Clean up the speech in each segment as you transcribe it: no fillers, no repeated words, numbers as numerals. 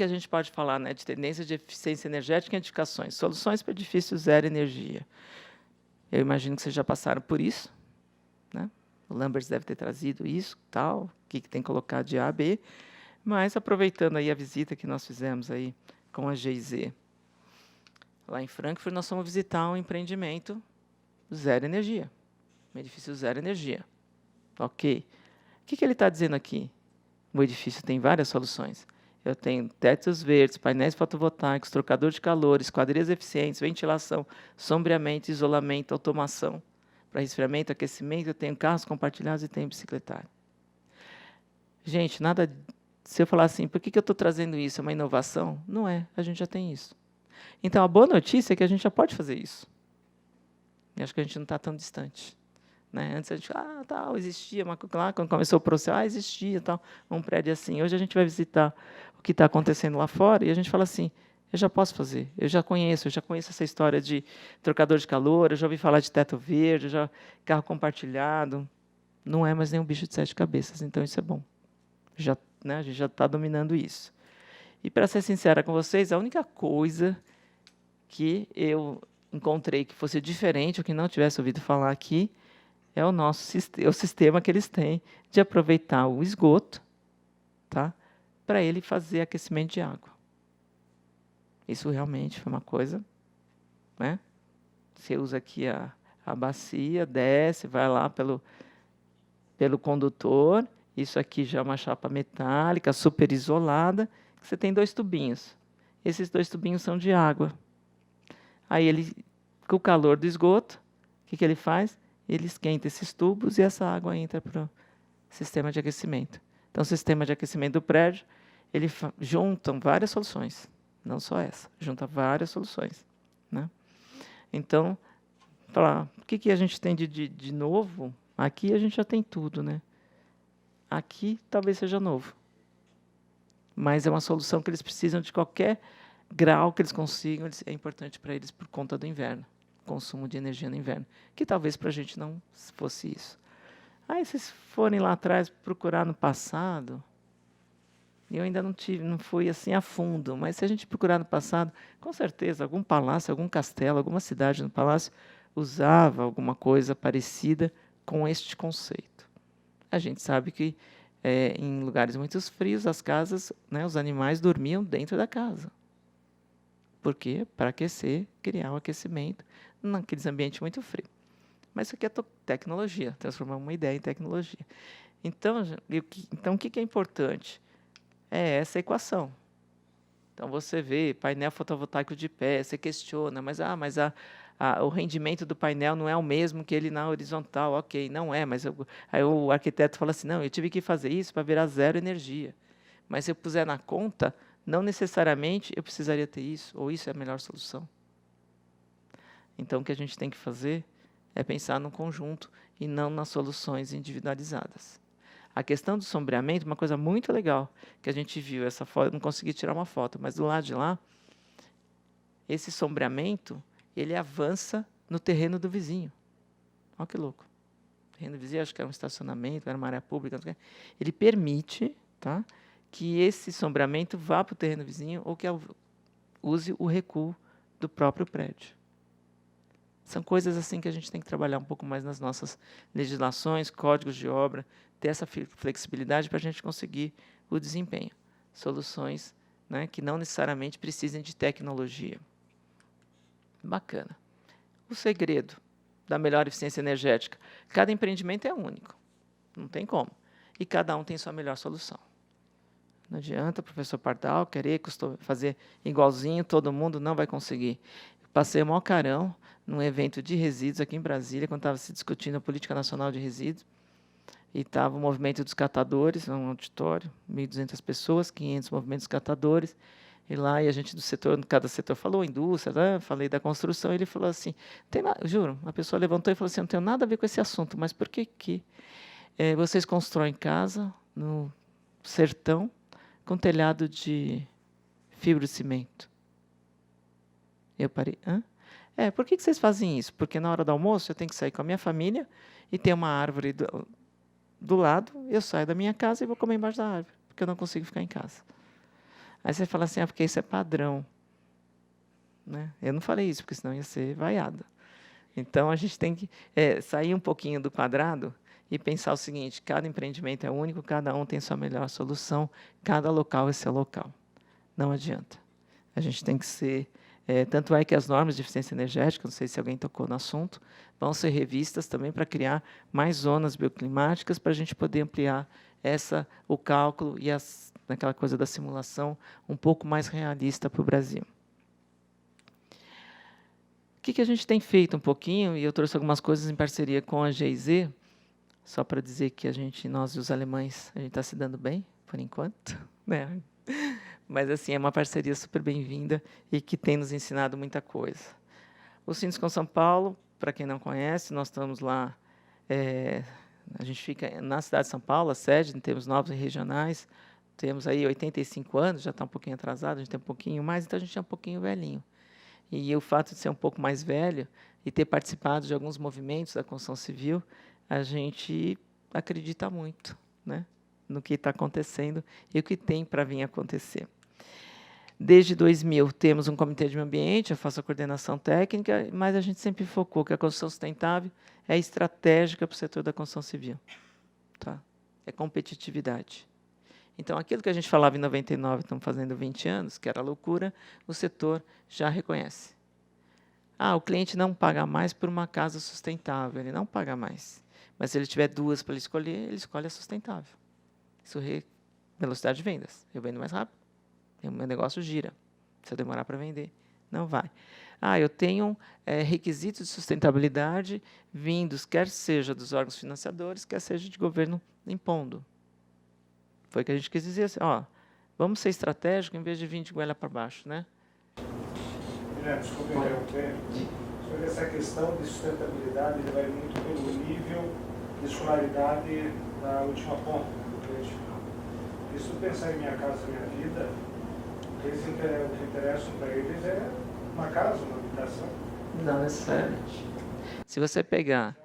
que a gente pode falar, né, de tendência de eficiência energética e indicações? Soluções para edifícios zero energia. Eu imagino que vocês já passaram por isso, né? O Lamberts deve ter trazido isso, tal, o que tem que colocar de A a B. Mas, aproveitando aí a visita que nós fizemos aí com a GIZ, lá em Frankfurt, nós fomos visitar um empreendimento zero energia, um edifício zero energia. Ok. O que ele está dizendo aqui? O edifício tem várias soluções. Eu tenho tetos verdes, painéis fotovoltaicos, trocador de calor, esquadrias eficientes, ventilação, sombreamento, isolamento, automação. Para resfriamento, aquecimento, eu tenho carros compartilhados e tenho bicicletário. Gente, nada. Se eu falar assim, por que eu estou trazendo isso? É uma inovação? Não é, a gente já tem isso. Então, a boa notícia é que a gente já pode fazer isso. E acho que a gente não está tão distante. Né? Antes a gente tal, existia, mas lá, quando começou o processo, existia tal, um prédio assim. Hoje a gente vai visitar o que está acontecendo lá fora e a gente fala assim, eu já posso fazer, eu já conheço essa história de trocador de calor, eu já ouvi falar de teto verde, carro compartilhado. Não é mais nenhum bicho de 7 cabeças, então isso é bom. Já, né, a gente já está dominando isso. E, para ser sincera com vocês, a única coisa que eu encontrei que fosse diferente, ou que não tivesse ouvido falar aqui, é o sistema que eles têm de aproveitar o esgoto, tá, para ele fazer aquecimento de água. Isso realmente foi uma coisa, né? Você usa aqui a bacia, desce, vai lá pelo condutor. Isso aqui já é uma chapa metálica, super isolada. Você tem 2 tubinhos. Esses 2 tubinhos são de água. Aí, com o calor do esgoto, o que ele faz? Ele esquenta esses tubos e essa água entra para o sistema de aquecimento. Então, o sistema de aquecimento do prédio, ele junta várias soluções, não só essa, junta várias soluções. Né? Então, falar, o que a gente tem de novo? Aqui a gente já tem tudo. Né? Aqui talvez seja novo, mas é uma solução que eles precisam de qualquer grau que eles consigam, é importante para eles por conta do inverno. Consumo de energia no inverno, que talvez para a gente não fosse isso. Aí, se vocês forem lá atrás procurar no passado, eu ainda não fui assim a fundo, mas se a gente procurar no passado, com certeza, algum palácio, algum castelo, alguma cidade no palácio usava alguma coisa parecida com este conceito. A gente sabe que em lugares muito frios, as casas, né, os animais dormiam dentro da casa. Por quê? Para aquecer, criar um aquecimento naqueles ambientes muito frios. Mas isso aqui é tecnologia, transformar uma ideia em tecnologia. Então, o que é importante? É essa equação. Então, você vê painel fotovoltaico de pé, você questiona, mas o rendimento do painel não é o mesmo que ele na horizontal. Ok, não é, mas aí o arquiteto fala assim, não, eu tive que fazer isso para virar zero energia. Mas se eu puser na conta, não necessariamente eu precisaria ter isso, ou isso é a melhor solução. Então, o que a gente tem que fazer é pensar no conjunto e não nas soluções individualizadas. A questão do sombreamento, uma coisa muito legal que a gente viu, essa foto, não consegui tirar uma foto, mas do lado de lá, esse sombreamento, ele avança no terreno do vizinho. Olha que louco. O terreno do vizinho, acho que era um estacionamento, era uma área pública, ele permite, tá, que esse sombreamento vá para o terreno vizinho ou que use o recuo do próprio prédio. São coisas assim que a gente tem que trabalhar um pouco mais nas nossas legislações, códigos de obra, ter essa flexibilidade para a gente conseguir o desempenho. Soluções, né, que não necessariamente precisem de tecnologia. Bacana. O segredo da melhor eficiência energética. Cada empreendimento é único, não tem como. E cada um tem sua melhor solução. Não adianta o professor Pardal querer fazer igualzinho, todo mundo não vai conseguir. Passei o maior carão num evento de resíduos aqui em Brasília, quando estava se discutindo a Política Nacional de Resíduos, e estava o movimento dos catadores, um auditório, 1.200 pessoas, 500 movimentos catadores, e lá, e a gente do setor, cada setor falou, indústria, né? Falei da construção, e ele falou assim, tem nada, juro, a pessoa levantou e falou assim, não tenho nada a ver com esse assunto, mas por que vocês constroem casa no sertão com telhado de fibrocimento? Eu parei, hã? Por que vocês fazem isso? Porque na hora do almoço eu tenho que sair com a minha família e tem uma árvore do lado, eu saio da minha casa e vou comer embaixo da árvore, porque eu não consigo ficar em casa. Aí você fala assim, porque isso é padrão. Né? Eu não falei isso, porque senão ia ser vaiado. Então, a gente tem que sair um pouquinho do quadrado e pensar o seguinte, cada empreendimento é único, cada um tem sua melhor solução, cada local é seu local. Não adianta. A gente tem que ser... tanto é que as normas de eficiência energética, não sei se alguém tocou no assunto, vão ser revistas também para criar mais zonas bioclimáticas para a gente poder ampliar o cálculo e aquela coisa da simulação um pouco mais realista para o Brasil. O que a gente tem feito um pouquinho, e eu trouxe algumas coisas em parceria com a GIZ, só para dizer que nós e os alemães, a gente está se dando bem, por enquanto, né? Mas, assim, é uma parceria super bem-vinda e que tem nos ensinado muita coisa. O Sinduscom São Paulo, para quem não conhece, nós estamos lá, a gente fica na cidade de São Paulo, a sede, temos novos regionais, temos aí 85 anos, já está um pouquinho atrasado, a gente tem um pouquinho mais, então a gente é um pouquinho velhinho. E o fato de ser um pouco mais velho e ter participado de alguns movimentos da construção civil, a gente acredita muito, né, no que está acontecendo e o que tem para vir acontecer. Desde 2000, temos um comitê de meio ambiente, eu faço a coordenação técnica, mas a gente sempre focou que a construção sustentável é estratégica para o setor da construção civil. Tá? É competitividade. Então, aquilo que a gente falava em 99, estamos fazendo 20 anos, que era loucura, o setor já reconhece. O cliente não paga mais por uma casa sustentável, ele não paga mais. Mas se ele tiver duas para ele escolhe a sustentável. Isso é velocidade de vendas. Eu vendo mais rápido, o meu negócio gira. Se eu demorar para vender, não vai. Eu tenho requisitos de sustentabilidade vindos, quer seja dos órgãos financiadores, quer seja de governo impondo. Foi o que a gente quis dizer assim, vamos ser estratégicos em vez de vir de goela para baixo, né? Desculpa interromper. Sobre essa questão de sustentabilidade, ele vai muito pelo nível de escolaridade da última ponta do cliente final. E se eu pensar em Minha Casa Minha Vida, o que interessa para eles é uma casa, uma habitação. Não necessariamente. Se você pegar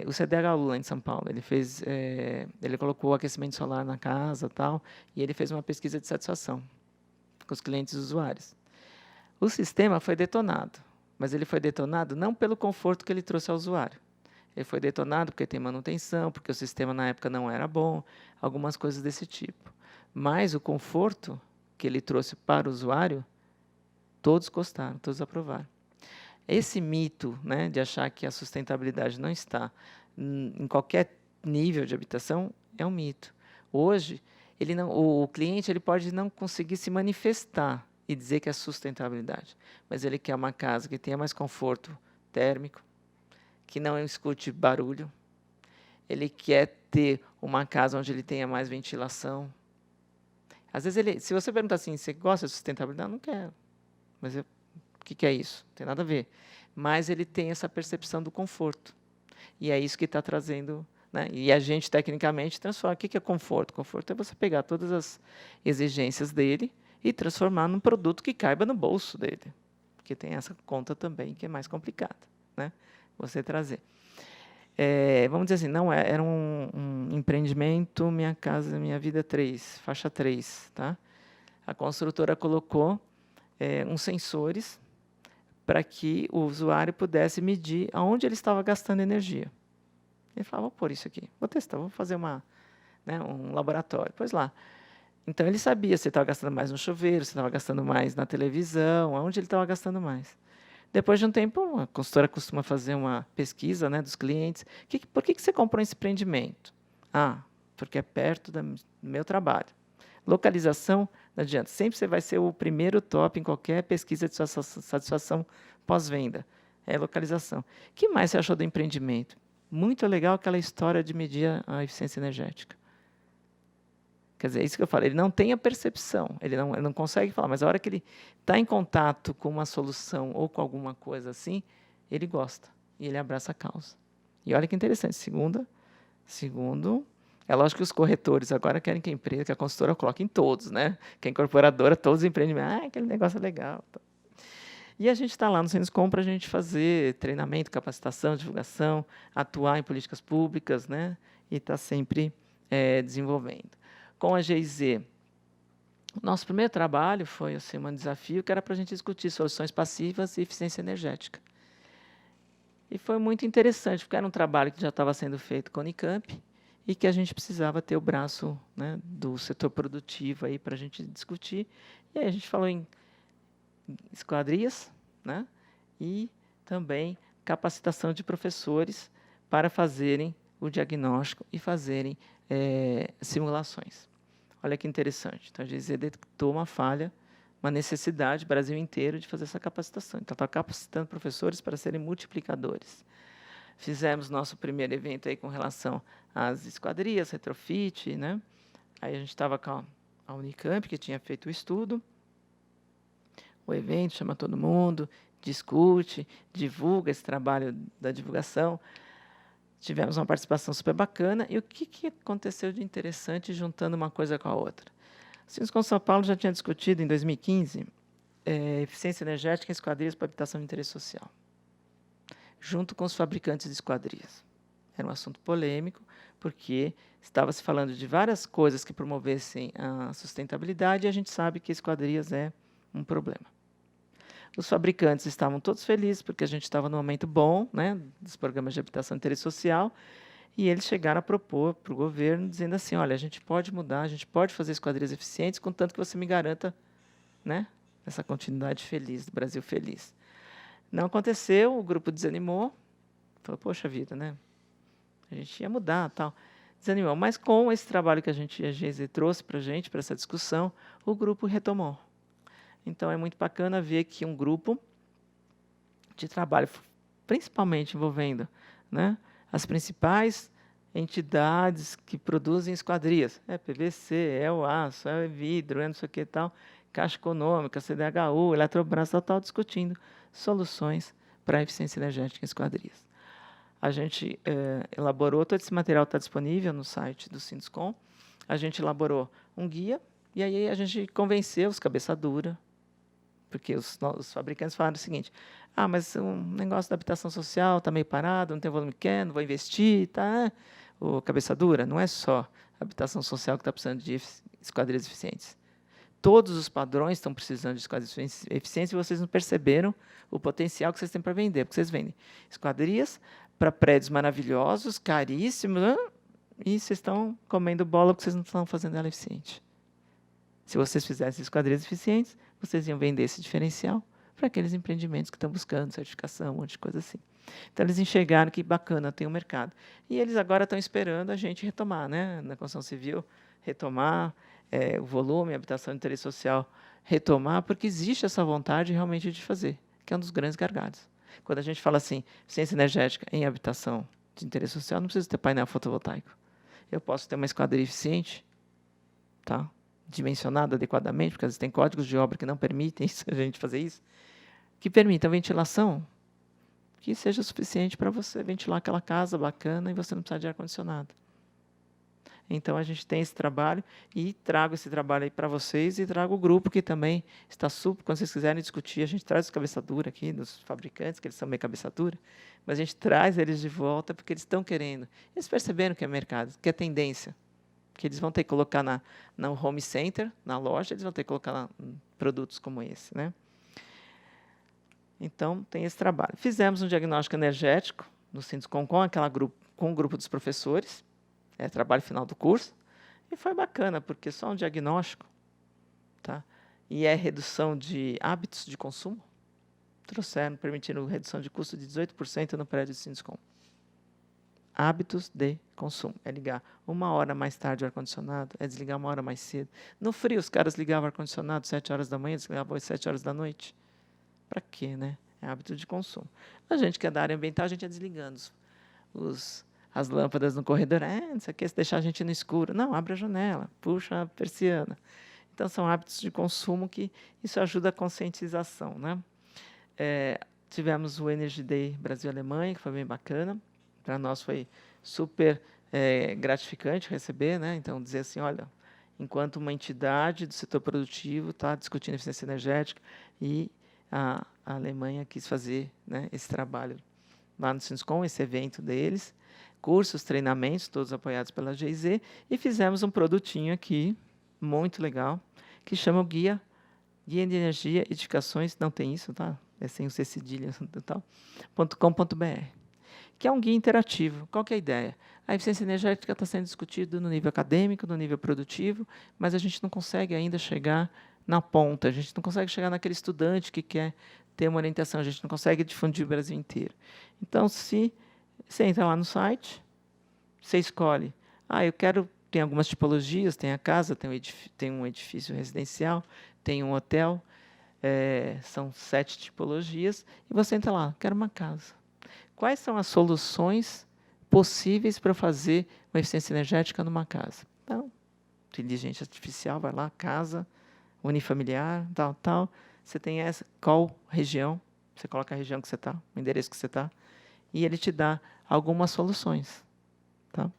o CDHU lá em São Paulo, ele colocou aquecimento solar na casa, tal, e ele fez uma pesquisa de satisfação com os clientes e usuários. O sistema foi detonado, mas ele foi detonado não pelo conforto que ele trouxe ao usuário. Ele foi detonado porque tem manutenção, porque o sistema na época não era bom, algumas coisas desse tipo. Mas o conforto que ele trouxe para o usuário, todos gostaram, todos aprovaram. Esse mito, né, de achar que a sustentabilidade não está em qualquer nível de habitação é um mito. Hoje, o cliente ele pode não conseguir se manifestar e dizer que é sustentabilidade, mas ele quer uma casa que tenha mais conforto térmico, que não escute barulho, ele quer ter uma casa onde ele tenha mais ventilação. Às vezes, se você perguntar assim, você gosta de sustentabilidade? Não quero. Mas o que é isso? Não tem nada a ver. Mas ele tem essa percepção do conforto. E é isso que está trazendo, né? E a gente, tecnicamente, transforma. O que é conforto? Conforto é você pegar todas as exigências dele e transformar num produto que caiba no bolso dele. Porque tem essa conta também que é mais complicada, né? Você trazer. Vamos dizer assim, não era um empreendimento Minha Casa Minha Vida 3, faixa 3. Tá? A construtora colocou uns sensores para que o usuário pudesse medir aonde ele estava gastando energia. Ele falava, vou pôr isso aqui, vou testar, vou fazer um laboratório. Pois lá. Então, ele sabia se estava gastando mais no chuveiro, se estava gastando mais na televisão, aonde ele estava gastando mais. Depois de um tempo, a consultora costuma fazer uma pesquisa, né, dos clientes. Por que você comprou esse empreendimento? Porque é perto do meu trabalho. Localização, não adianta. Sempre você vai ser o primeiro top em qualquer pesquisa de satisfação pós-venda. É localização. O que mais você achou do empreendimento? Muito legal aquela história de medir a eficiência energética. Quer dizer, é isso que eu falo, ele não tem a percepção, ele não consegue falar, mas a hora que ele está em contato com uma solução ou com alguma coisa assim, ele gosta e ele abraça a causa. E olha que interessante, segundo, é lógico que os corretores agora querem que a consultora coloque em todos, né? Que a incorporadora, todos os empreendimentos, aquele negócio é legal. Tá. E a gente está lá no Sinduscom para a gente fazer treinamento, capacitação, divulgação, atuar em políticas públicas, né? E está sempre desenvolvendo. com a GIZ, nosso primeiro trabalho foi assim, um desafio que era para a gente discutir soluções passivas e eficiência energética. E foi muito interessante, porque era um trabalho que já estava sendo feito com a Unicamp e que a gente precisava ter o braço, né, do setor produtivo aí para a gente discutir. E aí a gente falou em esquadrias, né, e também capacitação de professores para fazerem o diagnóstico e fazerem simulações. Olha que interessante. Então, a GIZ detectou uma falha, uma necessidade, Brasil inteiro, de fazer essa capacitação. Então, está capacitando professores para serem multiplicadores. Fizemos nosso primeiro evento aí com relação às esquadrias, retrofit, né? Aí a gente estava com a Unicamp, que tinha feito o estudo. O evento chama todo mundo, discute, divulga esse trabalho da divulgação. Tivemos uma participação super bacana. E o que aconteceu de interessante juntando uma coisa com a outra? O Sinduscom São Paulo já tinha discutido, em 2015, eficiência energética em esquadrias para habitação de interesse social, junto com os fabricantes de esquadrias. Era um assunto polêmico, porque estava se falando de várias coisas que promovessem a sustentabilidade, e a gente sabe que esquadrias é um problema. Os fabricantes estavam todos felizes, porque a gente estava num momento bom, né, dos programas de habitação de interesse social, e eles chegaram a propor para o governo, dizendo assim, olha, a gente pode mudar, a gente pode fazer esquadrias eficientes, contanto que você me garanta, né, essa continuidade feliz, do Brasil feliz. Não aconteceu, o grupo desanimou, falou, poxa vida, né, a gente ia mudar, tal. Desanimou, mas com esse trabalho que a GIZ trouxe para a gente, para essa discussão, o grupo retomou. Então, é muito bacana ver que um grupo de trabalho, principalmente envolvendo, né, as principais entidades que produzem esquadrias, PVC, o aço, o vidro, não sei o que e tal, Caixa Econômica, CDHU, Eletrobras, tal, discutindo soluções para a eficiência energética em esquadrias. A gente elaborou, todo esse material está disponível no site do Sinduscom, a gente elaborou um guia, e aí a gente convenceu os cabeça dura, porque os fabricantes falaram o seguinte, mas o negócio da habitação social está meio parado, não tem volume que quer, não vou investir, tá? O cabeça dura, não é só a habitação social que está precisando de esquadrias eficientes. Todos os padrões estão precisando de esquadrias eficientes e vocês não perceberam o potencial que vocês têm para vender, porque vocês vendem esquadrias para prédios maravilhosos, caríssimos, e vocês estão comendo bola porque vocês não estão fazendo ela eficiente. Se vocês fizessem esquadrias eficientes, vocês iam vender esse diferencial para aqueles empreendimentos que estão buscando certificação, um monte de coisa assim. Então, eles enxergaram que bacana, tem um mercado. E eles agora estão esperando a gente retomar, né, na construção civil, retomar o volume, a habitação de interesse social, retomar, porque existe essa vontade realmente de fazer, que é um dos grandes gargalos. Quando a gente fala assim, eficiência energética em habitação de interesse social, não precisa ter painel fotovoltaico. Eu posso ter uma esquadria eficiente, tá? Dimensionada adequadamente, porque às vezes tem códigos de obra que não permitem a gente fazer isso, que permitam a ventilação que seja suficiente para você ventilar aquela casa bacana e você não precisar de ar-condicionado. Então, a gente tem esse trabalho e trago esse trabalho aí para vocês e trago o grupo que também está super, quando vocês quiserem discutir, a gente traz os cabeça dura aqui, dos fabricantes, que eles são meio cabeça dura, mas a gente traz eles de volta porque eles estão querendo. Eles perceberam que é mercado, que é tendência, que eles vão ter que colocar no home center, na loja, eles vão ter que colocar produtos como esse, né? Então, tem esse trabalho. Fizemos um diagnóstico energético no Sinduscom com o grupo dos professores, trabalho final do curso, e foi bacana, porque só um diagnóstico, tá? E redução de hábitos de consumo, permitindo redução de custo de 18% no prédio do Sinduscom. Hábitos de consumo. É ligar 1 hora mais tarde o ar-condicionado, é desligar 1 hora mais cedo. No frio, os caras ligavam o ar-condicionado 7 horas da manhã, desligavam às 7 horas da noite. Para quê, né? É hábito de consumo. A gente que é da área ambiental, a gente ia desligando as lâmpadas no corredor. Não sei o que, se deixar a gente no escuro. Não, abre a janela, puxa a persiana. Então, são hábitos de consumo que isso ajuda a conscientização, né? Tivemos o Energy Day Brasil-Alemanha, que foi bem bacana. Para nós foi super gratificante receber, né? Então, dizer assim, olha, enquanto uma entidade do setor produtivo está discutindo eficiência energética e a Alemanha quis fazer, né, esse trabalho lá no Sinscom, esse evento deles, cursos, treinamentos, todos apoiados pela GIZ, e fizemos um produtinho aqui, muito legal, que chama o Guia de Energia, Edificações, não tem isso, tá? É sem o C cedilha, tal, .com.br, que é um guia interativo. Qual que é a ideia? A eficiência energética está sendo discutida no nível acadêmico, no nível produtivo, mas a gente não consegue ainda chegar na ponta, a gente não consegue chegar naquele estudante que quer ter uma orientação, a gente não consegue difundir o Brasil inteiro. Então, se você entra lá no site, você escolhe, eu quero, tem algumas tipologias, tem a casa, tem um edifício residencial, tem um hotel, são 7 tipologias, e você entra lá, quero uma casa. Quais são as soluções possíveis para fazer uma eficiência energética numa casa? Então, inteligência artificial, vai lá, casa, unifamiliar, tal. Você tem essa, qual região? Você coloca a região que você está, o endereço que você está, e ele te dá algumas soluções. Tá?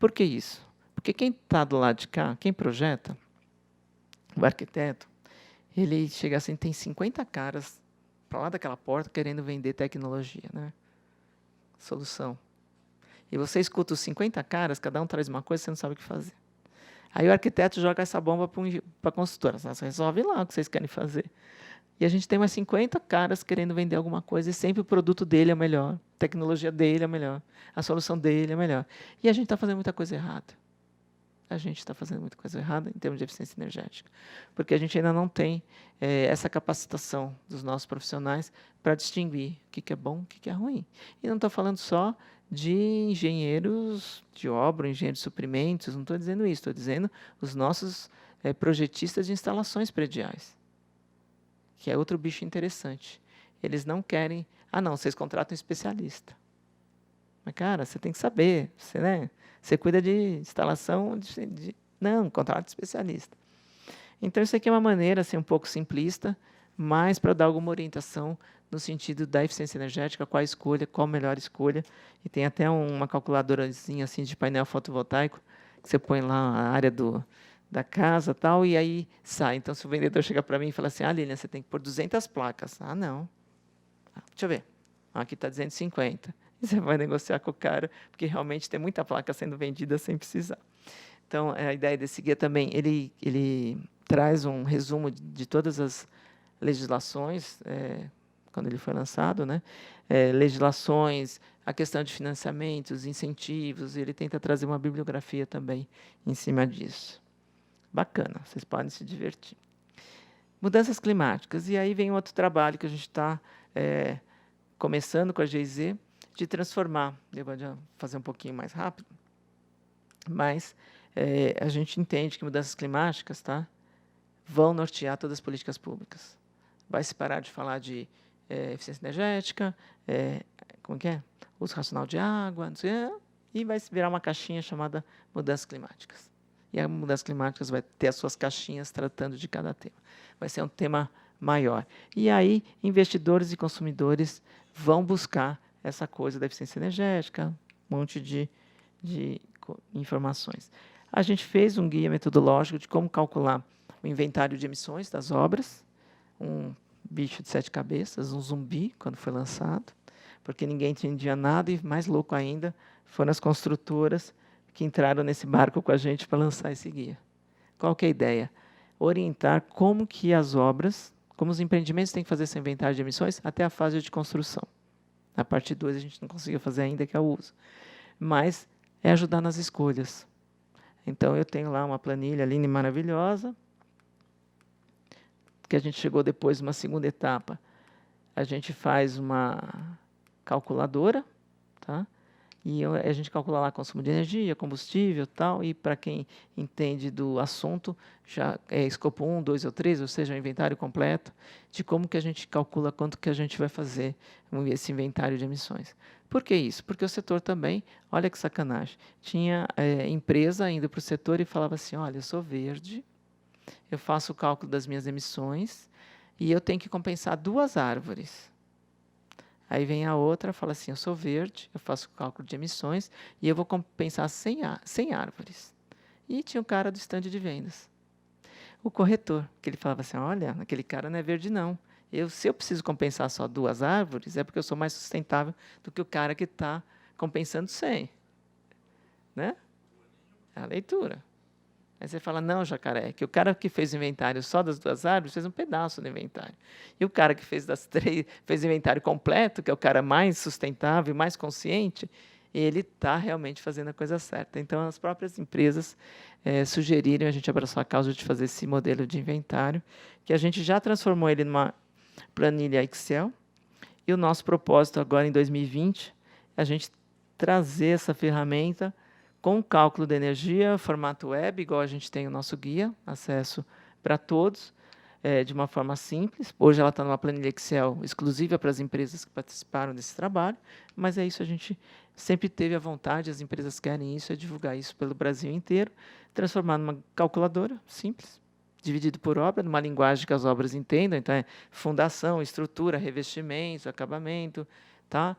Por que isso? Porque quem está do lado de cá, quem projeta, o arquiteto, ele chega assim, tem 50 caras para lá daquela porta querendo vender tecnologia, né? Solução. E você escuta os 50 caras, cada um traz uma coisa, você não sabe o que fazer. Aí o arquiteto joga essa bomba para a consultora. Você resolve lá o que vocês querem fazer. E a gente tem umas 50 caras querendo vender alguma coisa e sempre o produto dele é o melhor, a tecnologia dele é melhor, a solução dele é melhor. E a gente está fazendo muita coisa errada. A gente está fazendo muita coisa errada em termos de eficiência energética, porque a gente ainda não tem essa capacitação dos nossos profissionais para distinguir o que é bom e o que é ruim. E não estou falando só de engenheiros de obra, engenheiros de suprimentos, não estou dizendo isso, estou dizendo os nossos projetistas de instalações prediais, que é outro bicho interessante. Eles não querem, não, vocês contratam um especialista. Mas, cara, você tem que saber, você cuida de instalação, não, contrato de especialista. Então, isso aqui é uma maneira assim, um pouco simplista, mas para dar alguma orientação no sentido da eficiência energética, qual a escolha, qual a melhor escolha. E tem até uma calculadorazinha assim, de painel fotovoltaico, que você põe lá a área da casa tal, e aí sai. Então, se o vendedor chegar para mim e falar assim, Lilian, você tem que pôr 200 placas. Não. Deixa eu ver. Aqui está 250. E você vai negociar com o cara, porque realmente tem muita placa sendo vendida sem precisar. Então, a ideia desse guia também, ele traz um resumo de todas as legislações, quando ele foi lançado, né? Legislações, a questão de financiamentos, incentivos, ele tenta trazer uma bibliografia também em cima disso. Bacana, vocês podem se divertir. Mudanças climáticas, e aí vem outro trabalho que a gente está começando com a GIZ, de transformar, eu vou fazer um pouquinho mais rápido, mas a gente entende que mudanças climáticas vão nortear todas as políticas públicas. Vai se parar de falar de eficiência energética, como que é? Uso racional de água, não sei, e vai se virar uma caixinha chamada mudanças climáticas. E a mudanças climáticas vai ter as suas caixinhas tratando de cada tema. Vai ser um tema maior. E aí, investidores e consumidores vão buscar essa coisa da eficiência energética, um monte de informações. A gente fez um guia metodológico de como calcular o inventário de emissões das obras, um bicho de 7 cabeças, um zumbi, quando foi lançado, porque ninguém entendia nada, e mais louco ainda, foram as construtoras que entraram nesse barco com a gente para lançar esse guia. Qual que é a ideia? Orientar como que as obras, como os empreendimentos têm que fazer esse inventário de emissões até a fase de construção. A parte 2 a gente não conseguiu fazer ainda, que é o uso. Mas é ajudar nas escolhas. Então, eu tenho lá uma planilha linda e maravilhosa, que a gente chegou depois de uma segunda etapa. A gente faz uma calculadora, tá? E a gente calcula lá consumo de energia, combustível, tal, e para quem entende do assunto, já é escopo 1, 2 ou 3, ou seja, o inventário completo, de como que a gente calcula quanto que a gente vai fazer esse inventário de emissões. Por que isso? Porque o setor também, olha que sacanagem, tinha empresa indo para o setor e falava assim, olha, eu sou verde, eu faço o cálculo das minhas emissões e eu tenho que compensar 2 árvores. Aí vem a outra e fala assim, eu sou verde, eu faço o cálculo de emissões e eu vou compensar 100 árvores. E tinha um cara do estande de vendas. O corretor, que ele falava assim, olha, aquele cara não é verde não, Se eu preciso compensar só 2 árvores, é porque eu sou mais sustentável do que o cara que está compensando 100. Né? É a leitura. Aí você fala, não, Jacaré, que o cara que fez o inventário só das 2 árvores fez um pedaço do inventário. E o cara que fez das 3, fez o inventário completo, que é o cara mais sustentável, mais consciente, ele está realmente fazendo a coisa certa. Então, as próprias empresas sugeriram, a gente abraçou a causa de fazer esse modelo de inventário, que a gente já transformou ele numa planilha Excel, e o nosso propósito agora, em 2020, é a gente trazer essa ferramenta com o cálculo de energia, formato web, igual a gente tem o nosso guia, acesso para todos, de uma forma simples. Hoje ela está numa planilha Excel exclusiva para as empresas que participaram desse trabalho, mas é isso, a gente sempre teve a vontade, as empresas querem isso, é divulgar isso pelo Brasil inteiro, transformar numa calculadora simples, dividido por obra, numa linguagem que as obras entendam, então é fundação, estrutura, revestimento, acabamento, tá?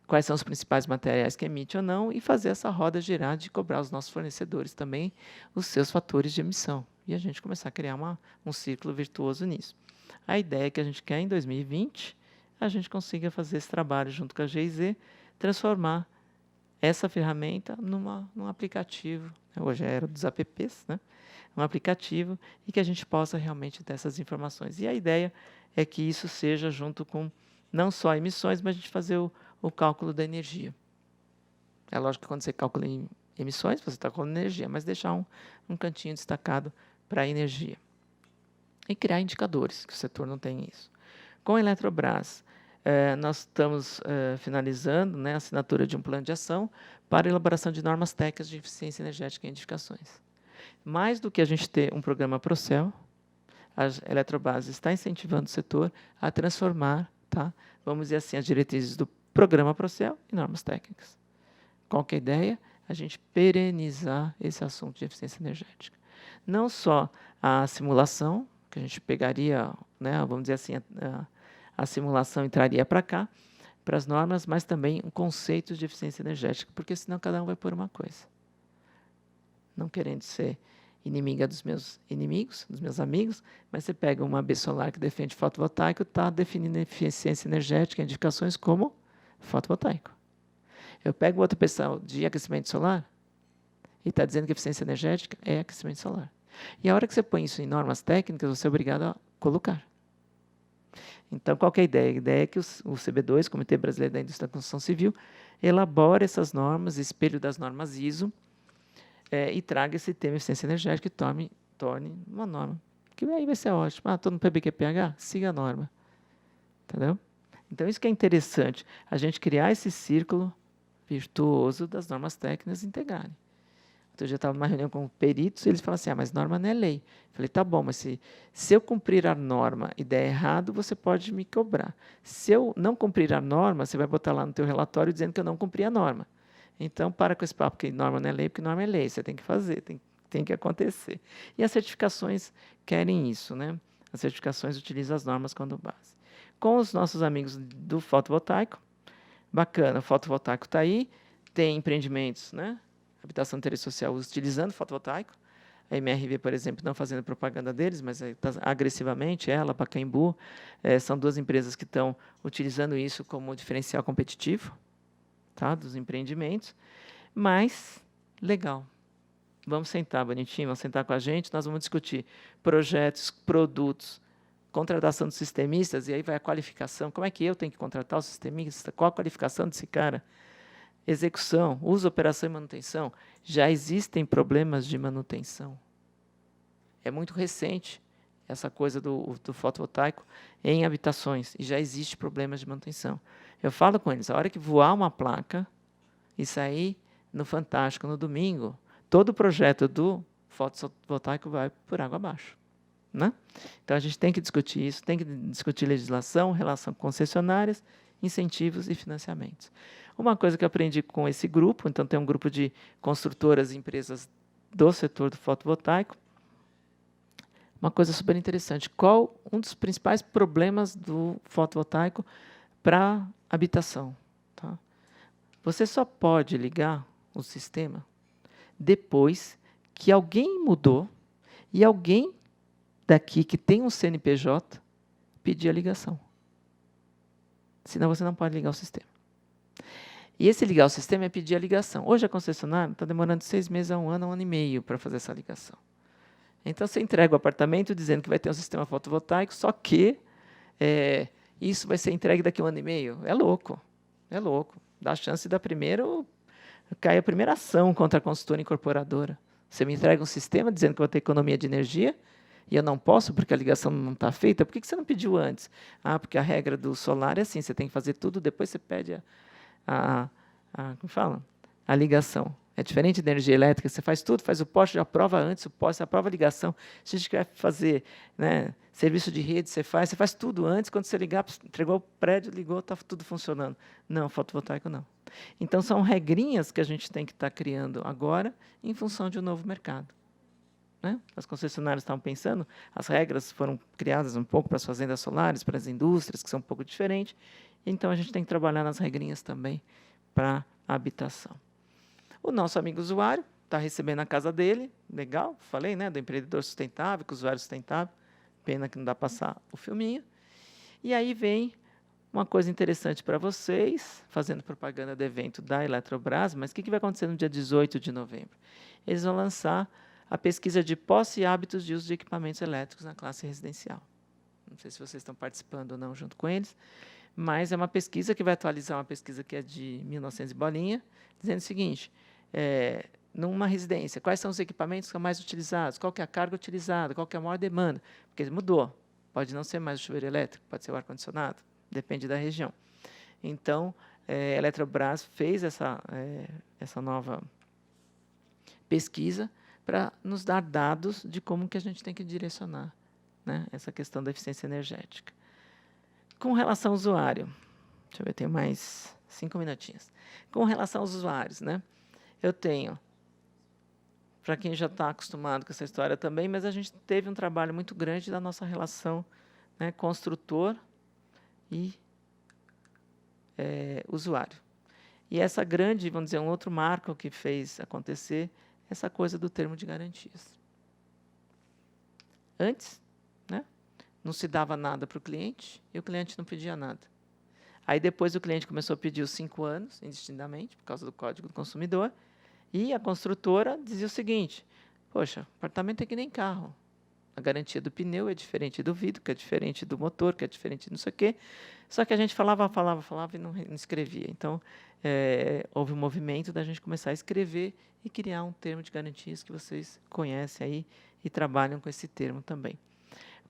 Quais são os principais materiais que emite ou não, e fazer essa roda girar de cobrar aos nossos fornecedores também os seus fatores de emissão. E a gente começar a criar um círculo virtuoso nisso. A ideia é que a gente quer, em 2020, a gente consiga fazer esse trabalho junto com a GIZ, transformar essa ferramenta num aplicativo, hoje é a era dos apps, né? Um aplicativo, e que a gente possa realmente ter essas informações. E a ideia é que isso seja junto com não só emissões, mas a gente fazer o cálculo da energia. É lógico que quando você calcula em emissões, você está calculando energia, mas deixar um cantinho destacado para a energia. E criar indicadores, que o setor não tem isso. Com a Eletrobras, nós estamos finalizando, né, a assinatura de um plano de ação para a elaboração de normas técnicas de eficiência energética em edificações. Mais do que a gente ter um programa Procel, a Eletrobras está incentivando o setor a transformar, tá, vamos dizer assim, as diretrizes do programa Procel em normas técnicas. Qual que é a ideia? A gente perenizar esse assunto de eficiência energética. Não só a simulação, que a gente pegaria, né, vamos dizer assim, a simulação entraria para cá, para as normas, mas também um conceito de eficiência energética, porque senão cada um vai pôr uma coisa. Não querendo ser inimiga dos meus inimigos, dos meus amigos, mas você pega uma AB Solar que defende fotovoltaico, está definindo eficiência energética em edificações como fotovoltaico. Eu pego outro pessoal de aquecimento solar e está dizendo que eficiência energética é aquecimento solar. E a hora que você põe isso em normas técnicas, você é obrigado a colocar. Então, qual que é a ideia? A ideia é que o CB2, Comitê Brasileiro da Indústria da Construção Civil, elabore essas normas, espelho das normas ISO, e traga esse tema de eficiência energética e torne uma norma. Que aí vai ser ótimo. Estou no PBQPH? Siga a norma. Entendeu? Então, isso que é interessante, a gente criar esse círculo virtuoso das normas técnicas integrarem. Outro dia eu estava numa reunião com peritos e eles falaram assim, mas norma não é lei. Eu falei, tá bom, mas se eu cumprir a norma e der errado, você pode me cobrar. Se eu não cumprir a norma, você vai botar lá no teu relatório dizendo que eu não cumpri a norma. Então, para com esse papo que norma não é lei, porque norma é lei, você tem que fazer, tem que acontecer. E as certificações querem isso, né? As certificações utilizam as normas como base. Com os nossos amigos do fotovoltaico, bacana, o fotovoltaico está aí, tem empreendimentos, né? Habitação de interesse social utilizando fotovoltaico, a MRV, por exemplo, não fazendo propaganda deles, mas está agressivamente, ela, Pacaembu, são 2 empresas que estão utilizando isso como diferencial competitivo, tá, dos empreendimentos, mas legal. Vamos sentar bonitinho, vamos sentar com a gente, nós vamos discutir projetos, produtos, contratação de sistemistas, e aí vai a qualificação, como é que eu tenho que contratar o sistemista, qual a qualificação desse cara? Execução, uso, operação e manutenção. Já existem problemas de manutenção. É muito recente essa coisa do fotovoltaico em habitações, e já existe problemas de manutenção. Eu falo com eles, a hora que voar uma placa e sair no Fantástico no domingo, todo o projeto do fotovoltaico vai por água abaixo. Né? Então, a gente tem que discutir isso, tem que discutir legislação, relação com concessionárias, incentivos e financiamentos. Uma coisa que eu aprendi com esse grupo, então tem um grupo de construtoras e empresas do setor do fotovoltaico, uma coisa super interessante, qual um dos principais problemas do fotovoltaico para habitação? Tá? Você só pode ligar o sistema depois que alguém mudou e alguém daqui que tem um CNPJ pedir a ligação. Senão você não pode ligar o sistema. E esse ligar o sistema é pedir a ligação. Hoje a concessionária está demorando 6 meses a 1 ano e meio para fazer essa ligação. Então, você entrega o apartamento dizendo que vai ter um sistema fotovoltaico, só que isso vai ser entregue daqui a 1 ano e meio. É louco. É louco. Dá a chance da cai a primeira ação contra a consultora incorporadora. Você me entrega um sistema dizendo que vai ter economia de energia e eu não posso porque a ligação não está feita. Por que você não pediu antes? Porque a regra do solar é assim, você tem que fazer tudo, depois você pede como fala? A ligação. É diferente da energia elétrica, você faz tudo, faz o poste, já aprova antes o poste, aprova a ligação. Se a gente quer fazer, né, serviço de rede, você faz tudo antes, quando você ligar, entregou o prédio, ligou, está tudo funcionando. Não, fotovoltaico não. Então, são regrinhas que a gente tem que estar criando agora em função de um novo mercado. Né? As concessionárias estavam pensando, as regras foram criadas um pouco para as fazendas solares, para as indústrias, que são um pouco diferentes, então a gente tem que trabalhar nas regrinhas também para a habitação. O nosso amigo usuário está recebendo a casa dele, legal, falei, né, do empreendedor sustentável, com o usuário sustentável, pena que não dá para passar o filminho. E aí vem uma coisa interessante para vocês, fazendo propaganda do evento da Eletrobras, mas o que vai acontecer no dia 18 de novembro? Eles vão lançar a pesquisa de posse e hábitos de uso de equipamentos elétricos na classe residencial. Não sei se vocês estão participando ou não junto com eles, mas é uma pesquisa que vai atualizar uma pesquisa que é de 1900 e bolinha, dizendo o seguinte, numa residência, quais são os equipamentos que são mais utilizados, qual que é a carga utilizada, qual que é a maior demanda, porque mudou, pode não ser mais o chuveiro elétrico, pode ser o ar-condicionado, depende da região. Então, a Eletrobras fez essa nova pesquisa para nos dar dados de como que a gente tem que direcionar, né, essa questão da eficiência energética. Com relação ao usuário, deixa eu ver, tenho mais 5 minutinhos. Com relação aos usuários, né, eu tenho, para quem já está acostumado com essa história também, mas a gente teve um trabalho muito grande da nossa relação, né, construtor e usuário. E essa grande, vamos dizer, um outro marco que fez acontecer, essa coisa do termo de garantias. Antes, né, não se dava nada para o cliente e o cliente não pedia nada. Aí depois o cliente começou a pedir os 5 anos, indistintamente, por causa do Código do Consumidor, e a construtora dizia o seguinte, poxa, apartamento é que nem carro. A garantia do pneu é diferente do vidro, que é diferente do motor, que é diferente de não sei o quê. Só que a gente falava e não escrevia. Então, houve um movimento da gente começar a escrever e criar um termo de garantias que vocês conhecem aí e trabalham com esse termo também.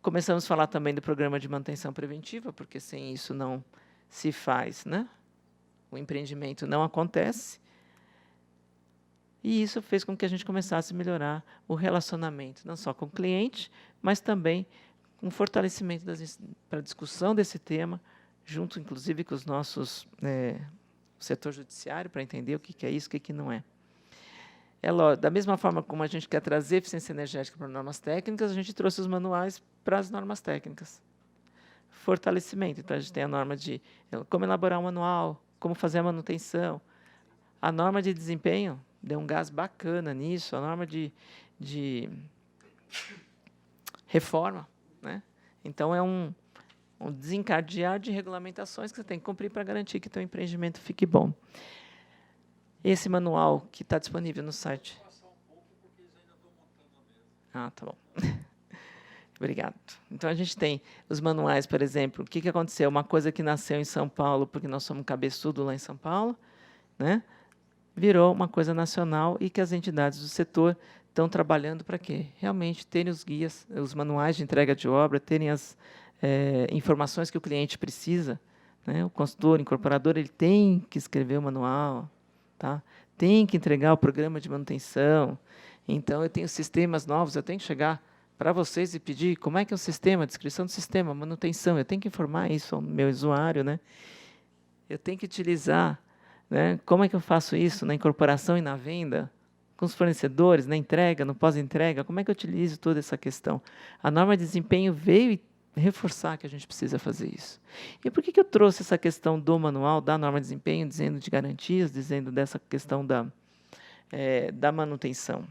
Começamos a falar também do programa de manutenção preventiva, porque sem isso não se faz, né? O empreendimento não acontece. E isso fez com que a gente começasse a melhorar o relacionamento, não só com o cliente, mas também com o fortalecimento para a discussão desse tema, junto, inclusive, com os nossos setor judiciário, para entender o que é isso, o que não é. Da mesma forma como a gente quer trazer eficiência energética para normas técnicas, a gente trouxe os manuais para as normas técnicas. Fortalecimento. Então, a gente tem a norma de como elaborar um manual, como fazer a manutenção. A norma de desempenho deu um gás bacana nisso, a norma de reforma, né? Então, é um desencadear de regulamentações que você tem que cumprir para garantir que o teu empreendimento fique bom. Esse manual que está disponível no site. Tá bom. Obrigado. Então, a gente tem os manuais, por exemplo, o que aconteceu? Uma coisa que nasceu em São Paulo, porque nós somos cabeçudo lá em São Paulo, né? Virou uma coisa nacional e que as entidades do setor estão trabalhando para quê? Realmente terem os guias, os manuais de entrega de obra, terem as informações que o cliente precisa, né? O consultor, o incorporador, ele tem que escrever o manual, tá? Tem que entregar o programa de manutenção. Então, eu tenho sistemas novos, eu tenho que chegar para vocês e pedir como é que é o sistema, descrição do sistema, manutenção, eu tenho que informar isso ao meu usuário, né? Eu tenho que utilizar, né? Como é que eu faço isso na incorporação e na venda, com os fornecedores, na entrega, no pós-entrega, como é que eu utilizo toda essa questão? A norma de desempenho veio e reforçar que a gente precisa fazer isso. E por que eu trouxe essa questão do manual, da norma de desempenho, dizendo de garantias, dizendo dessa questão da manutenção?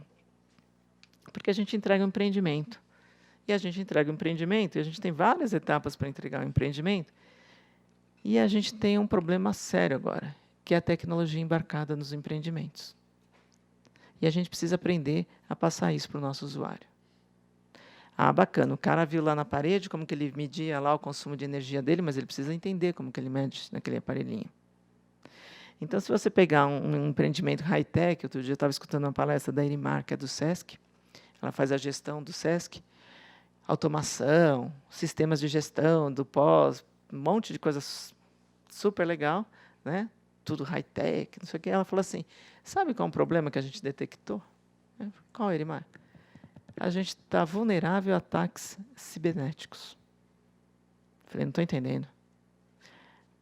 Porque a gente entrega um empreendimento. e a gente entrega o empreendimento, e a gente tem várias etapas para entregar o empreendimento, e a gente tem um problema sério agora, que é a tecnologia embarcada nos empreendimentos. E a gente precisa aprender a passar isso para o nosso usuário. Ah, bacana, o cara viu lá na parede como que ele media lá o consumo de energia dele, mas ele precisa entender como que ele mede naquele aparelhinho. Então, se você pegar um empreendimento high-tech, outro dia eu estava escutando uma palestra da Irimar, que é do SESC, ela faz a gestão do SESC, automação, sistemas de gestão, do pós, um monte de coisas super legal, né? Tudo high-tech, não sei o quê. Ela falou assim, sabe qual é o problema que a gente detectou? Qual, Irimar? A gente está vulnerável a ataques cibernéticos. Falei, não estou entendendo.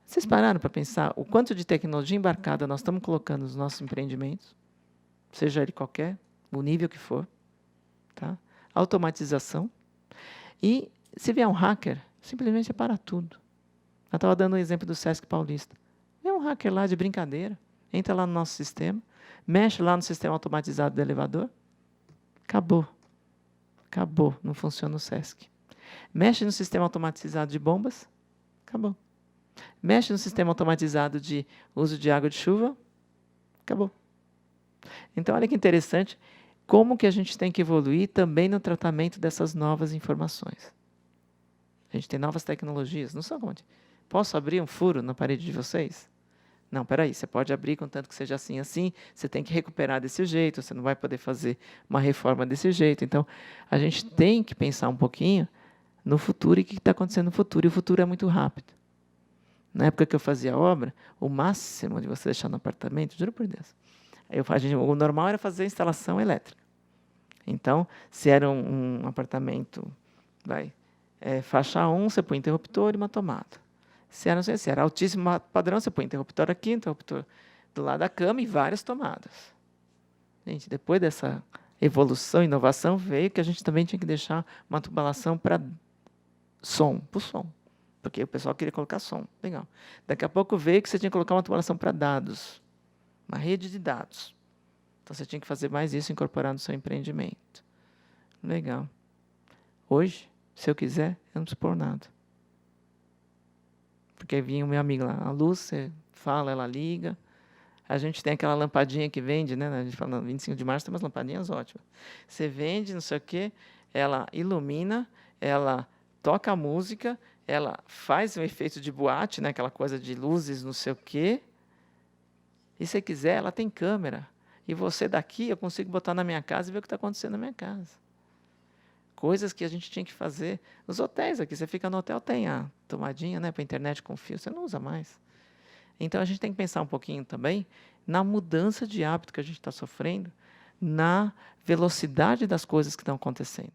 Vocês pararam para pensar o quanto de tecnologia embarcada nós estamos colocando nos nossos empreendimentos? Seja ele qualquer, o nível que for. Tá? Automatização. E, se vier um hacker, simplesmente separa tudo. Eu estava dando o exemplo do Sesc Paulista. Vem um hacker lá de brincadeira, entra lá no nosso sistema, mexe lá no sistema automatizado do elevador, acabou. Acabou, não funciona o Sesc. Mexe no sistema automatizado de bombas, acabou. Mexe no sistema automatizado de uso de água de chuva, acabou. Então, olha que interessante, como que a gente tem que evoluir também no tratamento dessas novas informações. A gente tem novas tecnologias, não são como... Posso abrir um furo na parede de vocês? Não, espera aí, você pode abrir contanto que seja assim, assim, você tem que recuperar desse jeito, você não vai poder fazer uma reforma desse jeito. Então, a gente tem que pensar um pouquinho no futuro e o que está acontecendo no futuro, e o futuro é muito rápido. Na época que eu fazia obra, o máximo de você deixar no apartamento, juro por Deus, o normal era fazer a instalação elétrica. Então, se era um apartamento, faixa 1, você põe interruptor e uma tomada. Se era altíssimo padrão, você põe interruptor aqui, interruptor do lado da cama e várias tomadas. Gente, depois dessa evolução, inovação, veio que a gente também tinha que deixar uma tubulação para som, porque o pessoal queria colocar som. Legal. Daqui a pouco veio que você tinha que colocar uma tubulação para dados, uma rede de dados. Então, você tinha que fazer mais isso, incorporar no seu empreendimento. Legal. Hoje, se eu quiser, eu não preciso pôr nada. Porque vinha o meu amigo lá, a luz, você fala, ela liga. A gente tem aquela lampadinha que vende, né? A gente fala, no 25 de março tem umas lampadinhas ótimas. Você vende, não sei o quê, ela ilumina, ela toca a música, ela faz um efeito de boate, né? Aquela coisa de luzes, não sei o quê. E se quiser, ela tem câmera. E você daqui, eu consigo botar na minha casa e ver o que está acontecendo na minha casa. Coisas que a gente tinha que fazer. Os hotéis aqui, você fica no hotel, tem a tomadinha, né, para a internet com fio, você não usa mais. Então, a gente tem que pensar um pouquinho também na mudança de hábito que a gente está sofrendo, na velocidade das coisas que estão acontecendo.